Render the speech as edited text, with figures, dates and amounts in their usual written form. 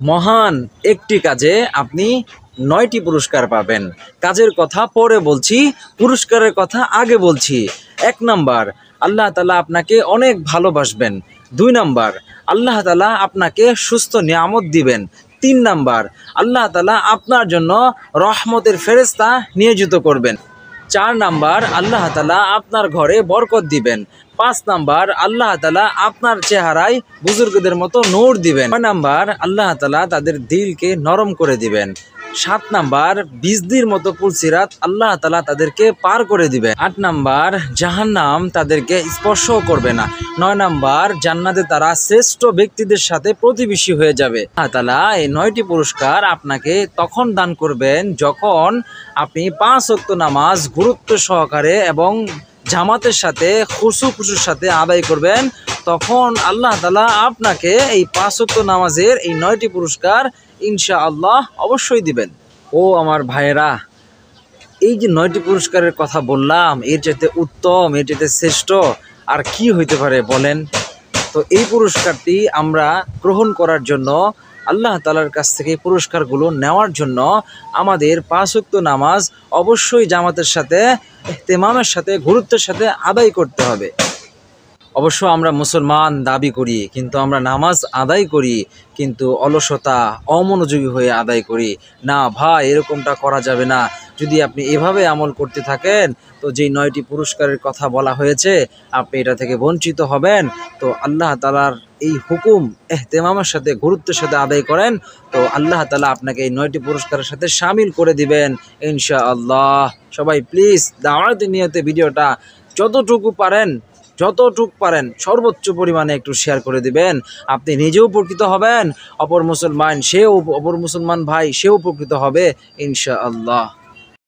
মহান একটি কাজে আপনি ৯টি পুরস্কার পাবেন। কাজের কথা পরে বলছি, পুরস্কারের কথা আগে বলছি। ১ নাম্বার, আল্লাহ তাআলা আপনাকে অনেক ভালোবাসবেন। ২ নাম্বার, আল্লাহ তাআলা আপনাকে সুস্থ নিয়ামত দিবেন। ৩ নাম্বার, আল্লাহ তাআলা আপনার জন্য রহমতের ফেরেশতা নিয়োজিত করবেন। ৪ নাম্বার, আল্লাহ তাআলা আপনার ঘরে বরকত দিবেন। ৫ নাম্বার, আল্লাহ তাআলা আপনার চেহারায় বুজুর্গদের মতো নূর দিবেন। ৬ নাম্বার, আল্লাহ তাআলা তাদের দিলকে নরম করে দিবেন। ৭ নাম্বার, বিজলির মতো পুলসিরাত আল্লাহ তাআলা তাদেরকে পার করে দিবেন। ৮ নাম্বার, জাহান্নাম তাদেরকে স্পর্শও করবে না। ৯ নাম্বার, জান্নাতে তারা শ্রেষ্ঠ ব্যক্তিদের সাথে প্রতিবেশী হয়ে যাবে। আল্লাহ তাআলা এই ৯টি পুরস্কার আপনাকে তখন দান করবেন যখন আপনি ৫ ওয়াক্ত নামাজ গুরুত্ব সহকারে এবং জামাতের সাথে খুশুর সাথে আদায় করবেন। তখন আল্লাহ তাআলা আপনাকে এই ৫ ওয়াক্ত নামাজের এই ৯টি পুরস্কার ইনশাআল্লাহ অবশ্যই দিবেন। ও আমার ভাইয়েরা, এই যে ৯টি পুরস্কারের কথা বললাম, এর চাইতে উত্তম, এর চাইতে শ্রেষ্ঠ আর কি হইতে পারে বলেন? তো এই পুরস্কারটি আমরা গ্রহণ করার জন্য, আল্লাহ তাআলার কাছ থেকে পুরস্কারগুলো নেওয়ার জন্য আমাদের ৫ ওয়াক্ত নামাজ অবশ্যই জামাতের সাথে, ইহতিমামের সাথে, গুরুত্বের সাথে আদায় করতে হবে। অবশ্য আমরা মুসলমান দাবি করি, কিন্তু আমরা নামাজ আদায় করি কিন্তু অলসতা, অমনোযোগী হয়ে আদায় করি না। ভাই, এরকমটা করা যাবে না। যদি আপনি এভাবে আমল করতে থাকেন, তো যেই ৯টি পুরস্কারের কথা বলা হয়েছে আপনি এটা থেকে বঞ্চিত হবেন। তো আল্লাহ তাআলার এই হুকুম ইহতিমামের সাথে, গুরুত্বের সাথে আদায় করেন, তো আল্লাহ তাআলা আপনাকে এই ৯টি পুরস্কারের সাথে শামিল করে দিবেন ইনশাআল্লাহ। সবাই প্লিজ দাওয়াতের নিয়তে ভিডিওটা যতটুকু পারেন সর্বোচ্চ পরিমাণে একটু শেয়ার করে দিবেন। আপনি নিজেও উপকৃত হবেন, অপর মুসলমান ভাই সেও উপকৃত হবে ইনশাআল্লাহ।